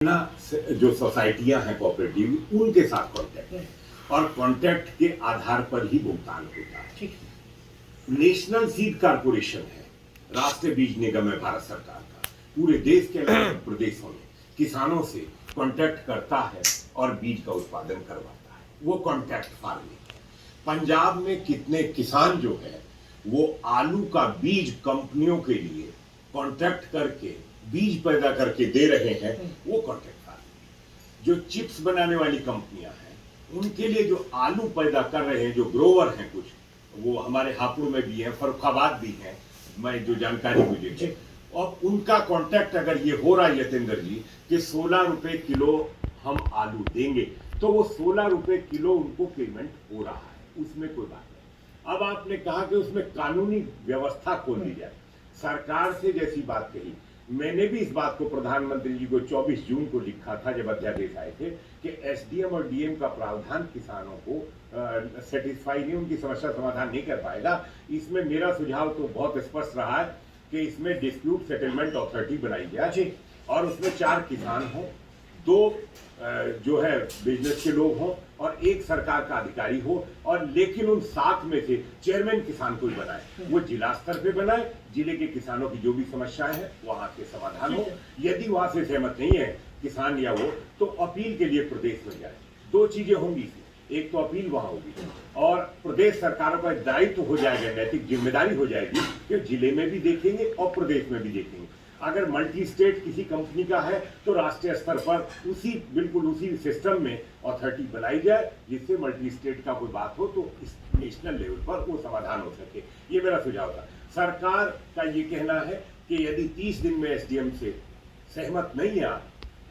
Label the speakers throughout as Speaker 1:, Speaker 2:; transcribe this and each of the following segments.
Speaker 1: ना जो सोसाइटियां हैं कोऑपरेटिव उनके साथ कांटेक्ट है और कांटेक्ट के आधार पर ही भुगतान होता है।
Speaker 2: ठीक
Speaker 1: नेशनल सीड कारपोरेशन है, राष्ट्रीय बीज निगम है भारत सरकार का, पूरे देश के अलग अलग प्रदेशों में किसानों से कांटेक्ट करता है और बीज का उत्पादन करवाता है। वो कांटेक्ट फार्मिंग। पंजाब में कितने किसान जो है वो आलू का बीज कंपनियों के लिए कांटेक्ट करके बीज पैदा करके दे रहे हैं, वो कांटेक्ट फार्मिंग। जो चिप्स बनाने वाली कंपनियां हैं उनके लिए जो आलू पैदा कर रहे हैं, जो ग्रोवर हैं कुछ, वो हमारे हापुड़ में भी हैं, फर्रुखाबाद भी हैं, मैं जो जानकारी मुझे है, और उनका कांटेक्ट अगर ये हो रहा है यतेंद्र जी कि 16 रुपए किलो हम आलू देंगे, तो वो 16 रुपए किलो उनको पेमेंट हो रहा है, उसमें कोई बात नहीं। अब आपने कहा कि उसमें कानूनी व्यवस्था खोल दी जाए। सरकार से जैसी बात कही, मैंने भी इस बात को प्रधानमंत्री जी को 24 जून को लिखा था जब अध्यादेश आए थे कि एसडीएम और डीएम का प्रावधान किसानों को सेटिस्फाई नहीं, उनकी समस्या समाधान नहीं कर पाएगा। इसमें मेरा सुझाव तो बहुत स्पष्ट रहा है कि इसमें डिस्प्यूट सेटलमेंट अथॉरिटी बनाई जाए और उसमें 4 किसान हों, 2 जो है बिजनेस के लोग हों और 1 सरकार का अधिकारी हो, और लेकिन उन 7 में से चेयरमैन किसान कोई बनाए, वो जिला स्तर पे बनाए, जिले के किसानों की जो भी समस्याएं हैं वहां के समाधान हो। यदि वहां से सहमत नहीं है किसान या वो, तो अपील के लिए प्रदेश में जाए। 2 चीजें होंगी इसमें, एक तो अपील वहां होगी और प्रदेश सरकारों का दायित्व हो जाएगा, नैतिक जिम्मेदारी हो जाएगी कि जिले में भी देखेंगे और प्रदेश में भी देखेंगे। अगर मल्टी स्टेट किसी कंपनी का है तो राष्ट्रीय स्तर पर बिल्कुल उसी सिस्टम में अथॉरिटी बनाई जाए, जिससे मल्टी स्टेट का कोई बात हो तो इस नेशनल लेवल पर वो समाधान हो सके। ये मेरा सुझाव था। सरकार का ये कहना है कि यदि 30 दिन में एसडीएम से सहमत नहीं आ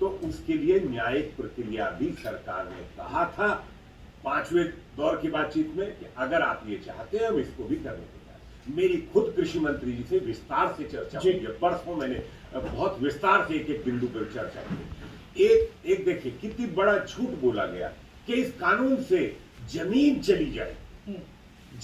Speaker 1: तो उसके लिए न्यायिक प्रक्रिया भी सरकार ने कहा था 5वें दौर की बातचीत में कि अगर आप ये चाहते हैं हम इसको भी करने को। मेरी खुद कृषि मंत्री जी से विस्तार से चर्चा हुई है, परसों मैंने बहुत विस्तार से एक बिंदु पर चर्चा की। एक देखिए कितनी बड़ा झूठ बोला गया कि इस कानून से जमीन चली जाए।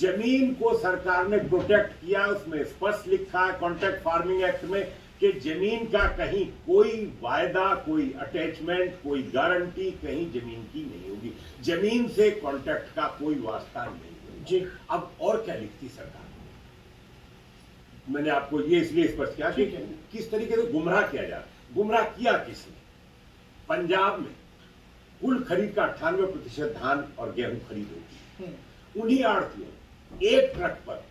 Speaker 1: जमीन को सरकार ने प्रोटेक्ट किया, उसमें स्पष्ट लिखा है कॉन्ट्रैक्ट फार्मिंग एक्ट में कि जमीन का कहीं कोई वायदा, कोई अटैचमेंट, कोई गारंटी कहीं जमीन की नहीं होगी। जमीन से कॉन्ट्रैक्ट का कोई वास्ता नहीं होगा। अब और क्या लिखती सरकार? मैंने आपको ये इसलिए स्पष्ट किया कि किस तरीके से गुमराह किया जा रहा है। गुमराह किया किसने? पंजाब में कुल खरीद का 98% धान और गेहूं खरीद होती है। उन्हीं आड़तियों एक ट्रक पर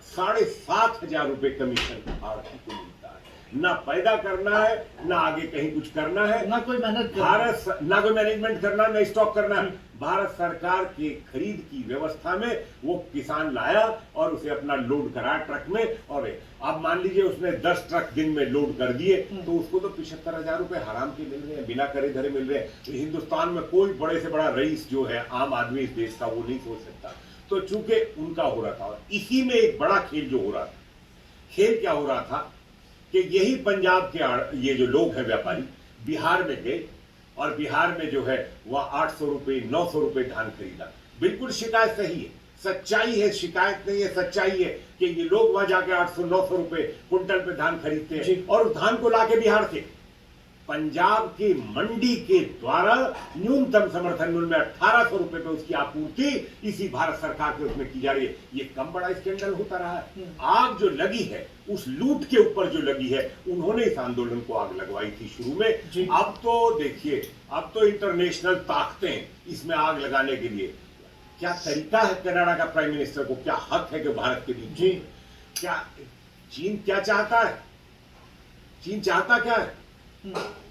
Speaker 1: 7,500 रुपए कमीशन आड़ती को मिलता है। ना पैदा करना है, ना आगे कहीं कुछ करना है,
Speaker 2: ना कोई मेहनत,
Speaker 1: ना कोई मैनेजमेंट करना, ना स्टॉक करना है। भारत सरकार के खरीद की व्यवस्था में वो किसान लाया और उसे अपना लोड करा ट्रक में, और अब मान लीजिए उसने 10 ट्रक दिन में लोड कर दिए तो उसको तो 75,000 रुपए हराम के मिल रहे हैं, बिना करे धरे मिल रहे हैं। तो हिंदुस्तान में कोई बड़े से बड़ा रईस जो है आम आदमी इस देश का, वो नहीं सोच सकता। तो चूंकि उनका हो रहा था, इसी में एक बड़ा खेल जो हो रहा था, खेल क्या हो रहा था कि यही पंजाब के ये जो लोग हैं व्यापारी बिहार में गए और बिहार में जो है वह 800 रुपए 900 रुपए धान खरीदा। बिल्कुल शिकायत सही है, सच्चाई है, शिकायत नहीं है, सच्चाई है कि ये लोग वहां जाके 800-900 रुपए कुंटल पे धान खरीदते हैं और उस धान को लाके बिहार से पंजाब की मंडी के द्वारा न्यूनतम समर्थन मूल्य में 1800 रुपए पे उसकी आपूर्ति इसी भारत सरकार के उसमें की जा रही है। ये कम बड़ा स्कैंडल होता रहा है। आग जो लगी है उस लूट के ऊपर जो लगी है, उन्होंने इस आंदोलन को आग लगवाई थी शुरू में। अब तो देखिए, अब तो इंटरनेशनल ताकतें इसमें आग लगाने के लिए, क्या तरीका है कनाडा का प्राइम मिनिस्टर को, क्या हक है कि भारत के बीच क्या चीन क्या चाहता है? चीन चाहता क्या है?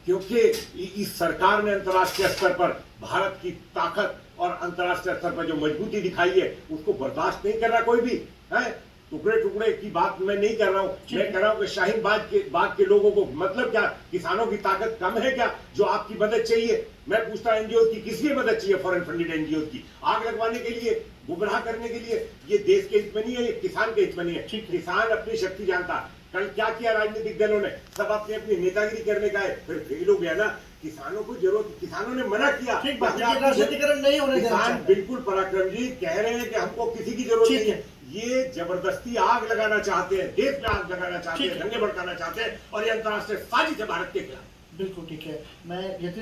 Speaker 1: क्योंकि इस सरकार ने अंतर्राष्ट्रीय स्तर पर भारत की ताकत और अंतर्राष्ट्रीय स्तर पर जो मजबूती दिखाई है उसको बर्दाश्त नहीं कर रहा कोई भी है। टुकड़े टुकड़े की बात मैं नहीं कर रहा हूं, मैं कह रहा हूं कि शाहीन बाग के लोगों को मतलब क्या, किसानों की ताकत कम है क्या जो आपकी मदद चाहिए? मैं पूछता एनजीओ की किस लिए मदद चाहिए? फॉरेन फंडेड एनजीओ की आग लगवाने के लिए, गुमराह करने के लिए? ये देश के हित में नहीं है, ये किसान के हित में नहीं है। किसान अपनी शक्ति जानता है। कल क्या किया राजनीतिक दलों ने? सब अपनी अपनी नेतागिरी करने का है, फिर फेल हो गया ना। किसानों को जरूरत, किसानों ने मना किया,
Speaker 2: राजनीतिकरण नहीं होने देना।
Speaker 1: किसान बिल्कुल पराक्रम जी कह रहे हैं कि हमको किसी की जरूरत नहीं है। ये जबरदस्ती आग लगाना चाहते हैं, देश में आग लगाना चाहते हैं, दंगे भड़काना चाहते हैं, और ये अंतर्राष्ट्रीय साजिश है भारत के खिलाफ।
Speaker 2: बिल्कुल ठीक है। मैं यकीन